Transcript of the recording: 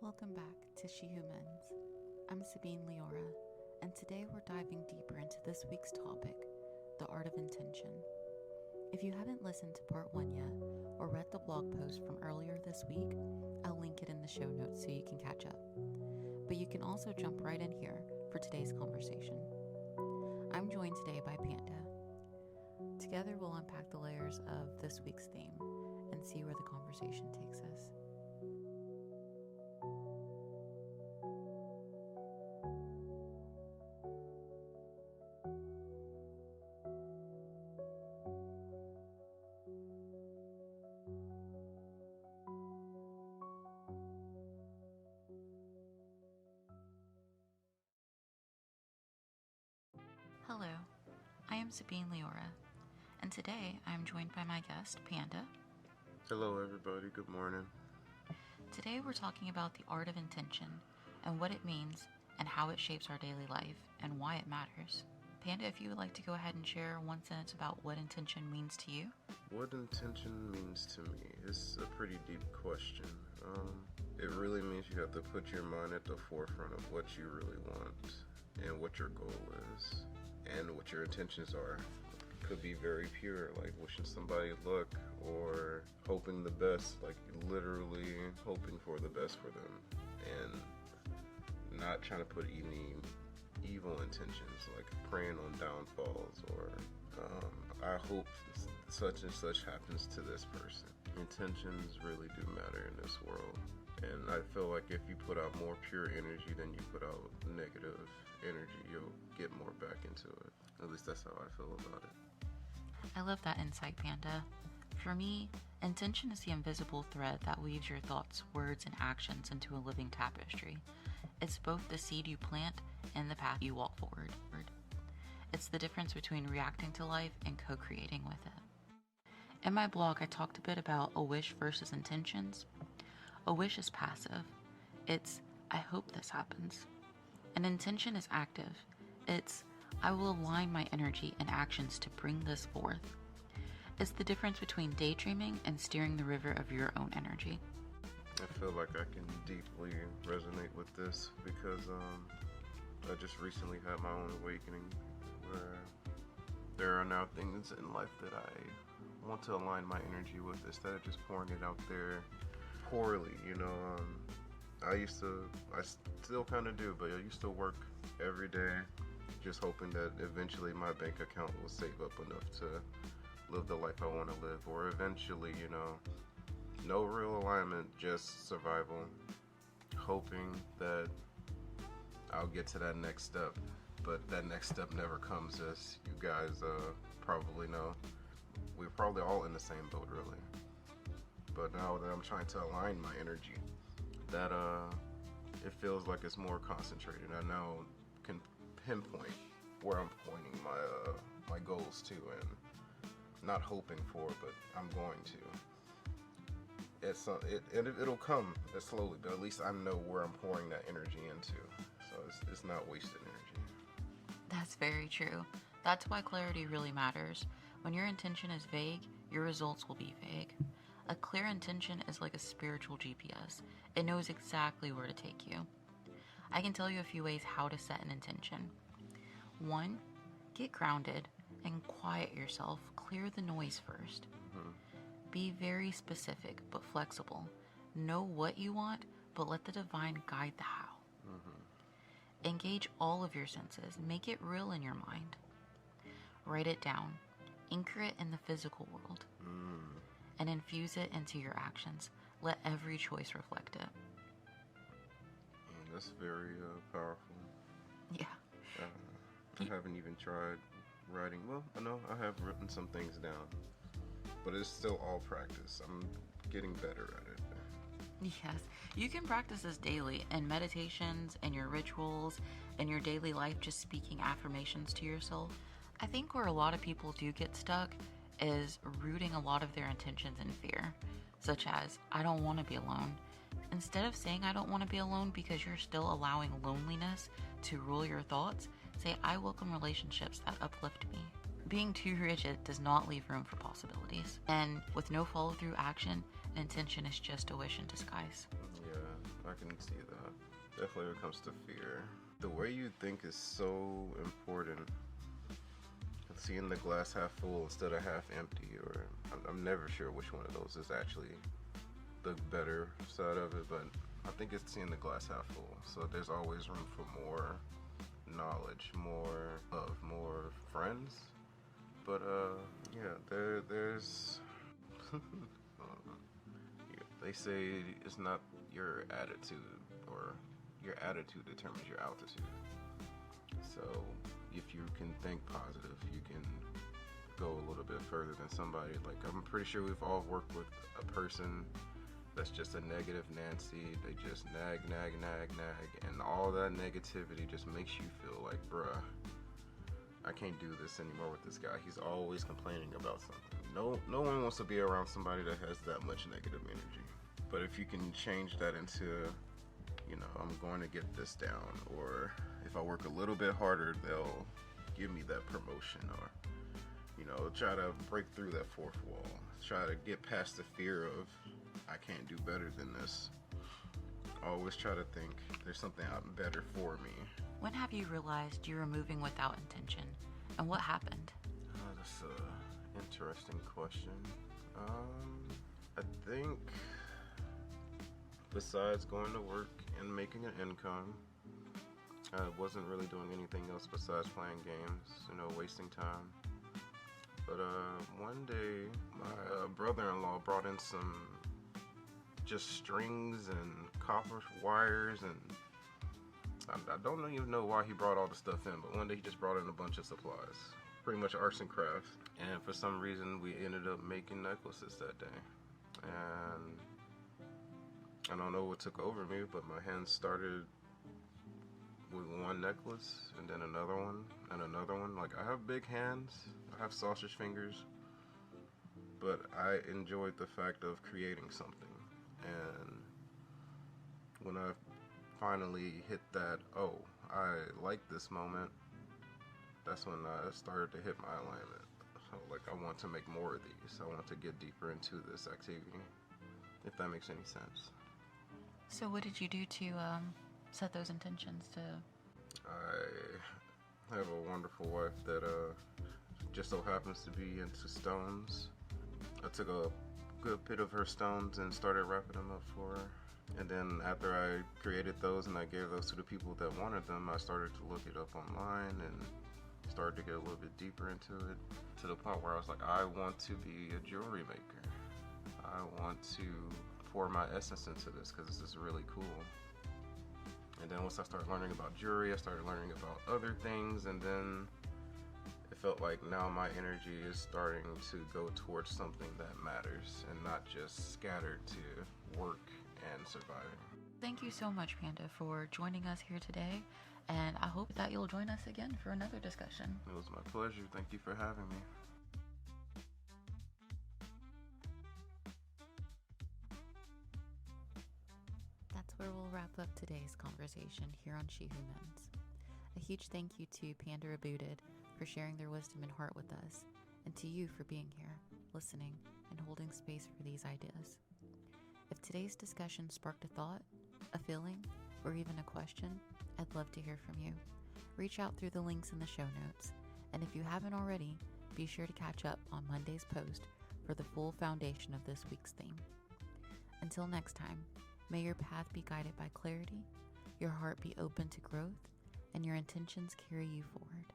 Welcome back to She Who Mends. I'm Sabine Leora, and today we're diving deeper into this week's topic, the art of intention. If you haven't listened to part 1 yet, or read the blog post from earlier this week, I'll link it in the show notes so you can catch up. But you can also jump right in here for today's conversation. I'm joined today by Panda. Together we'll unpack the layers of this week's theme and see where the conversation takes us. Hello, I am Sabine Leora, and today I am joined by my guest, Panda. Hello everybody, good morning. Today we're talking about the art of intention and what it means and how it shapes our daily life and why it matters. Panda, if you would like to go ahead and share one sentence about what intention means to you. What intention means to me is a pretty deep question. It really means you have to put your mind at the forefront of what you really want and what your goal is. And what your intentions are. Could be very pure, like wishing somebody luck or hoping the best, like literally hoping for the best for them and not trying to put any evil intentions, like preying on downfalls or I hope such and such happens to this person. Intentions really do matter in this world. And I feel like if you put out more pure energy than you put out negative energy, you'll get more back into it. At least that's how I feel about it. I love that insight, Panda. For me, intention is the invisible thread that weaves your thoughts, words, and actions into a living tapestry. It's both the seed you plant and the path you walk forward. It's the difference between reacting to life and co-creating with it. In my blog, I talked a bit about a wish versus intentions. A wish is passive. It's, I hope this happens. An intention is active. It's, I will align my energy and actions to bring this forth. It's the difference between daydreaming and steering the river of your own energy. I feel like I can deeply resonate with this because I just recently had my own awakening where there are now things in life that I want to align my energy with instead of just pouring it out there poorly, I still kind of do, but I used to work every day just hoping that eventually my bank account will save up enough to live the life I want to live, or eventually, no real alignment, just survival, hoping that I'll get to that next step, but that next step never comes, as you guys probably know. We're probably all in the same boat, really. But now that I'm trying to align my energy, that it feels like it's more concentrated. I now can pinpoint where I'm pointing my goals to, and not hoping for, but I'm going to. It'll come slowly, but at least I know where I'm pouring that energy into, so it's not wasted energy. That's very true. That's why clarity really matters. When your intention is vague, your results will be vague. A clear intention is like a spiritual GPS. It knows exactly where to take you. I can tell you a few ways how to set an intention. 1, get grounded and quiet yourself. Clear the noise first. Be very specific but flexible. Know what you want, but let the divine guide the how. Engage all of your senses. Make it real in your mind. Write it down. Anchor it in the physical world. And infuse it into your actions. Let every choice reflect it. That's very powerful. Yeah. I haven't even tried writing. Well, no, I have written some things down, but it's still all practice. I'm getting better at it. Yes, you can practice this daily in meditations and your rituals and your daily life, just speaking affirmations to yourself. I think where a lot of people do get stuck is rooting a lot of their intentions in fear, such as, I don't want to be alone. Instead of saying I don't want to be alone because you're still allowing loneliness to rule your thoughts, say I welcome relationships that uplift me. Being too rigid does not leave room for possibilities. And with no follow-through action, intention is just a wish in disguise. Yeah, I can see that. Definitely when it comes to fear. The way you think is so important. Seeing the glass half full instead of half empty, or I'm never sure which one of those is actually the better side of it, but I think it's seeing the glass half full. So there's always room for more knowledge, more love, more friends. But yeah, there's yeah, they say it's not your attitude, or your attitude determines your altitude. So if you can think positive, you can go a little bit further than somebody. Like, I'm pretty sure we've all worked with a person that's just a negative Nancy. They just nag, and all that negativity just makes you feel like, bruh, I can't do this anymore with this guy. He's always complaining about something. No one wants to be around somebody that has that much negative energy. But if you can change that into, I'm going to get this down, or if I work a little bit harder, they'll give me that promotion, or try to break through that fourth wall, try to get past the fear of I can't do better than this. Always try to think there's something out better for me. When have you realized you were moving without intention, and what happened? That's an interesting question. I think besides going to work and making an income, I wasn't really doing anything else besides playing games, wasting time. But one day, my brother-in-law brought in some just strings and copper wires, and I don't even know why he brought all the stuff in, but one day he just brought in a bunch of supplies, pretty much arts and crafts. And for some reason, we ended up making necklaces that day. And I don't know what took over me, but my hands started with one necklace, and then another one, and another one. Like, I have big hands, I have sausage fingers, but I enjoyed the fact of creating something. And when I finally hit that, oh, I like this moment, that's when I started to hit my alignment. So, like, I want to make more of these. I want to get deeper into this activity, if that makes any sense. So what did you do to set those intentions to? I have a wonderful wife that just so happens to be into stones. I took a good bit of her stones and started wrapping them up for her. And then after I created those and I gave those to the people that wanted them, I started to look it up online and started to get a little bit deeper into it, to the point where I was like, I want to be a jewelry maker. I want to pour my essence into this because this is really cool. And then once I started learning about jewelry, I started learning about other things, and then it felt like now my energy is starting to go towards something that matters and not just scattered to work and surviving. Thank you so much, Panda, for joining us here today, and I hope that you'll join us again for another discussion. It was my pleasure. Thank you for having me. That's where we'll wrap up today's conversation here on She Who Mends. A huge thank you to Panda Rebooted for sharing their wisdom and heart with us, and to you for being here, listening, and holding space for these ideas. If today's discussion sparked a thought, a feeling, or even a question, I'd love to hear from you. Reach out through the links in the show notes, and if you haven't already, be sure to catch up on Monday's post for the full foundation of this week's theme. Until next time, may your path be guided by clarity, your heart be open to growth, and your intentions carry you forward.